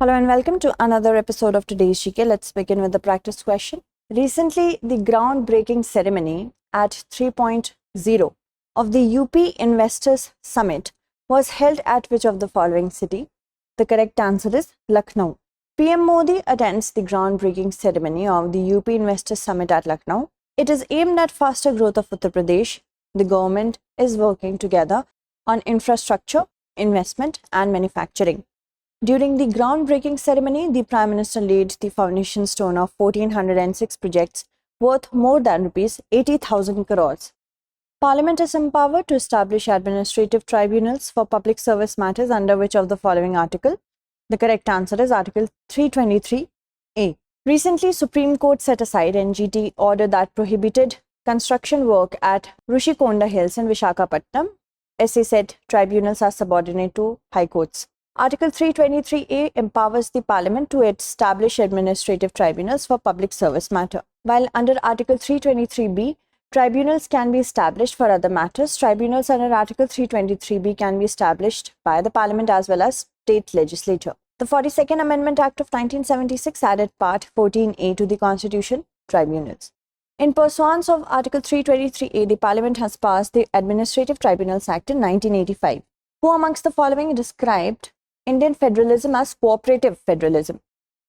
Hello and welcome to another episode of today's GK. Let's begin with the practice question. Recently, the groundbreaking ceremony at 3.0 of the UP Investors Summit was held at which of the following city? The correct answer is Lucknow. PM Modi attends the groundbreaking ceremony of the UP Investors Summit at Lucknow. It is aimed at faster growth of Uttar Pradesh. The government is working together on infrastructure, investment and manufacturing. During the groundbreaking ceremony, the Prime Minister laid the foundation stone of 1,406 projects worth more than Rs 80,000 crores. Parliament is empowered to establish administrative tribunals for public service matters under which of the following article? The correct answer is Article 323A. Recently, Supreme Court set aside NGT order that prohibited construction work at Rushikonda Hills in Visakhapatnam. SA said tribunals are subordinate to high courts. Article 323A empowers the Parliament to establish administrative tribunals for public service matter. While under Article 323B, tribunals can be established for other matters, tribunals under Article 323B can be established by the Parliament as well as state legislature. The 42nd Amendment Act of 1976 added Part 14A to the Constitution, Tribunals. In pursuance of Article 323A, the Parliament has passed the Administrative Tribunals Act in 1985. Who amongst the following described Indian federalism as cooperative federalism?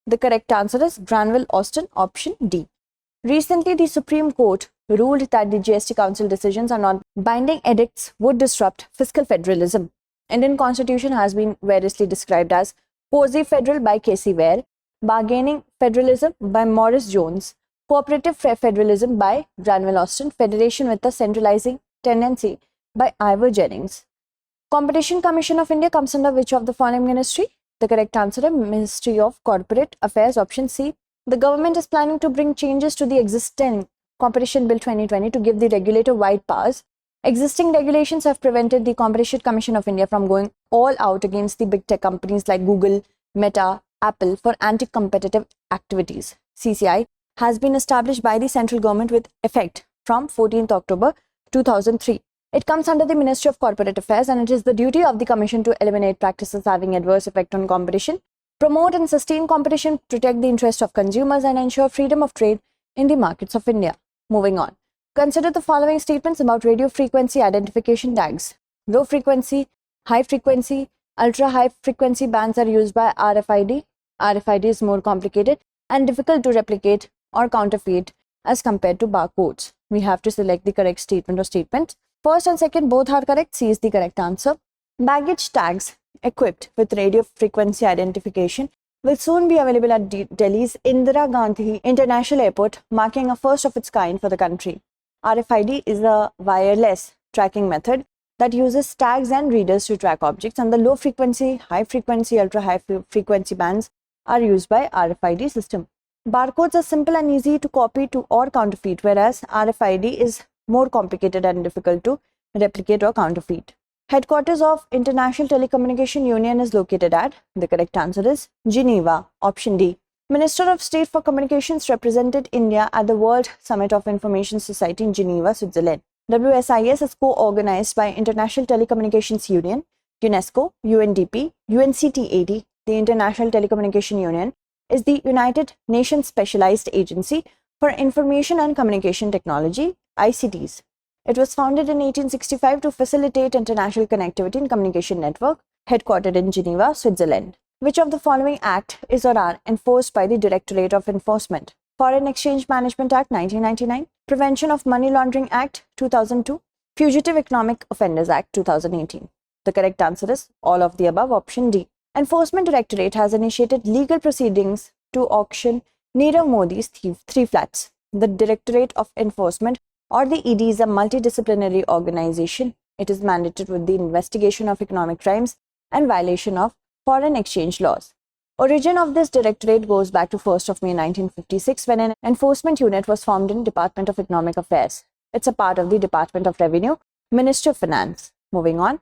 The correct answer is Granville Austin, option D. Recently, the Supreme Court ruled that the GST Council decisions are not binding edicts would disrupt fiscal federalism. Indian Constitution has been variously described as quasi-federal by Casey Ware, bargaining federalism by Morris Jones, cooperative federalism by Granville Austin, federation with a centralizing tendency by Ivor Jennings. Competition Commission of India comes under which of the following ministry? The correct answer is Ministry of Corporate Affairs, option C. The government is planning to bring changes to the existing Competition Bill 2020 to give the regulator wide powers. Existing regulations have prevented the Competition Commission of India from going all out against the big tech companies like Google, Meta, Apple for anti-competitive activities. CCI has been established by the central government with effect from 14th October 2003. It comes under the Ministry of Corporate Affairs and it is the duty of the Commission to eliminate practices having adverse effect on competition, promote and sustain competition, protect the interest of consumers and ensure freedom of trade in the markets of India. Moving on. Consider the following statements about radio frequency identification tags. Low frequency, high frequency, ultra high frequency bands are used by RFID. RFID is more complicated and difficult to replicate or counterfeit as compared to barcodes. We have to select the correct statement or statements. First and second both are correct. C is the correct answer. Baggage tags equipped with radio frequency identification will soon be available at Delhi's Indira Gandhi International Airport, marking a first of its kind for the country. RFID is a wireless tracking method that uses tags and readers to track objects, and the low frequency, high frequency, ultra high frequency bands are used by RFID system. Barcodes are simple and easy to copy to or counterfeit, whereas RFID is more complicated and difficult to replicate or counterfeit. Headquarters of International Telecommunication Union is located at, the correct answer is Geneva, option D. Minister of State for Communications represented India at the World Summit of Information Society in Geneva, Switzerland. WSIS is co-organized by International Telecommunications Union, UNESCO, UNDP, UNCTAD. The International Telecommunication Union is the United Nations Specialized Agency for Information and Communication Technology, ICTs. It was founded in 1865 to facilitate international connectivity and communication network, headquartered in Geneva, Switzerland. Which of the following act is or are enforced by the Directorate of Enforcement? Foreign Exchange Management Act 1999, Prevention of Money Laundering Act 2002, Fugitive Economic Offenders Act 2018. The correct answer is all of the above, option D. Enforcement Directorate has initiated legal proceedings to auction Nirav Modi's three flats. The Directorate of Enforcement or the ED is a multidisciplinary organization. It is mandated with the investigation of economic crimes and violation of foreign exchange laws. Origin of this directorate goes back to 1st of May 1956 when an enforcement unit was formed in Department of Economic Affairs. It's a part of the Department of Revenue, Ministry of Finance. Moving on,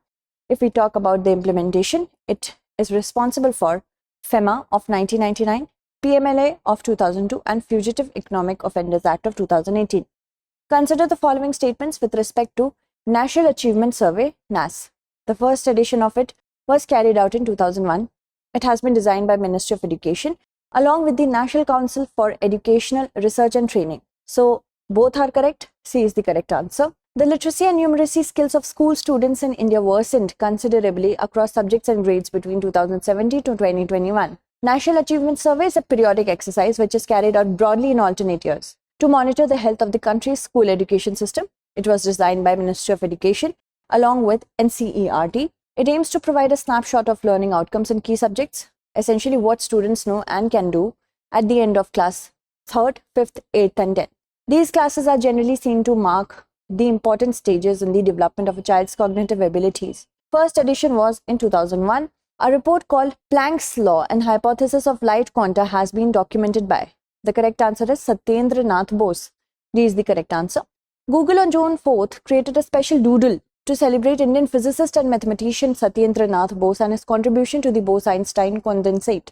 if we talk about the implementation, it is responsible for FEMA of 1999, PMLA of 2002 and Fugitive Economic Offenders Act of 2018. Consider the following statements with respect to National Achievement Survey, NAS. The first edition of it was carried out in 2001. It has been designed by Ministry of Education along with the National Council for Educational Research and Training. So both are correct. C is the correct answer. The literacy and numeracy skills of school students in India worsened considerably across subjects and grades between 2017 to 2021. National Achievement Survey is a periodic exercise which is carried out broadly in alternate years to monitor the health of the country's school education system. It was designed by Ministry of Education along with NCERT. It aims to provide a snapshot of learning outcomes in key subjects, essentially what students know and can do at the end of class 3rd, 5th, 8th and 10th. These classes are generally seen to mark the important stages in the development of a child's cognitive abilities. First edition was in 2001. A report called Planck's Law and Hypothesis of Light Quanta has been documented by. The correct answer is Satyendra Nath Bose. D is the correct answer. Google on June 4th created a special doodle to celebrate Indian physicist and mathematician Satyendra Nath Bose and his contribution to the Bose-Einstein condensate.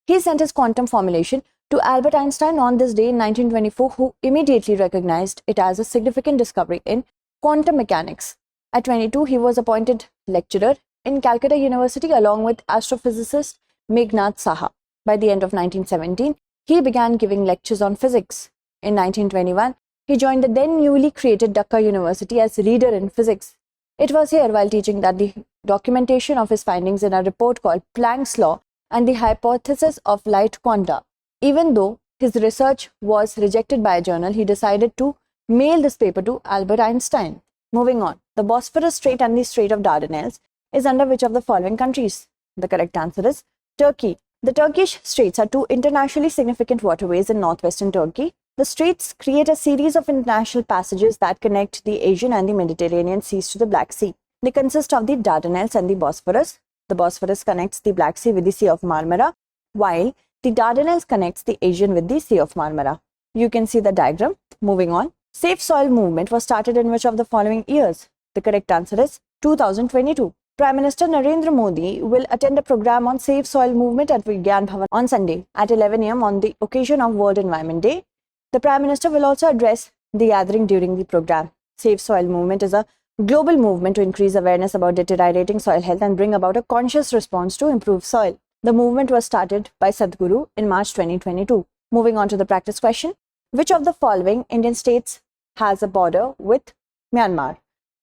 He sent his quantum formulation to Albert Einstein on this day in 1924, who immediately recognized it as a significant discovery in quantum mechanics. At 22, he was appointed lecturer in Calcutta University along with astrophysicist Meghnad Saha. By the end of 1917, he began giving lectures on physics. In 1921, he joined the then newly created Dhaka University as reader in physics. It was here while teaching that the documentation of his findings in a report called Planck's Law and the Hypothesis of Light Quanta. Even though his research was rejected by a journal, he decided to mail this paper to Albert Einstein. Moving on, the Bosphorus Strait and the Strait of Dardanelles is under which of the following countries? The correct answer is Turkey. The Turkish Straits are two internationally significant waterways in northwestern Turkey. The Straits create a series of international passages that connect the Asian and the Mediterranean seas to the Black Sea. They consist of the Dardanelles and the Bosphorus. The Bosphorus connects the Black Sea with the Sea of Marmara, while the Dardanelles connects the Aegean with the Sea of Marmara. You can see the diagram. Moving on. Safe Soil Movement was started in which of the following years? The correct answer is 2022. Prime Minister Narendra Modi will attend a program on Safe Soil Movement at Vigyan Bhavan on Sunday at 11 am on the occasion of World Environment Day. The Prime Minister will also address the gathering during the program. Safe Soil Movement is a global movement to increase awareness about deteriorating soil health and bring about a conscious response to improve soil. The movement was started by Sadhguru in March 2022. Moving on to the practice question. Which of the following Indian states has a border with Myanmar?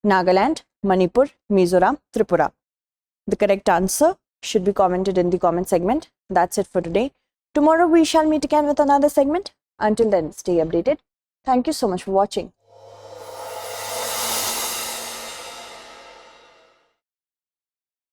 Nagaland, Manipur, Mizoram, Tripura. The correct answer should be commented in the comment segment. That's it for today. Tomorrow we shall meet again with another segment. Until then, stay updated. Thank you so much for watching.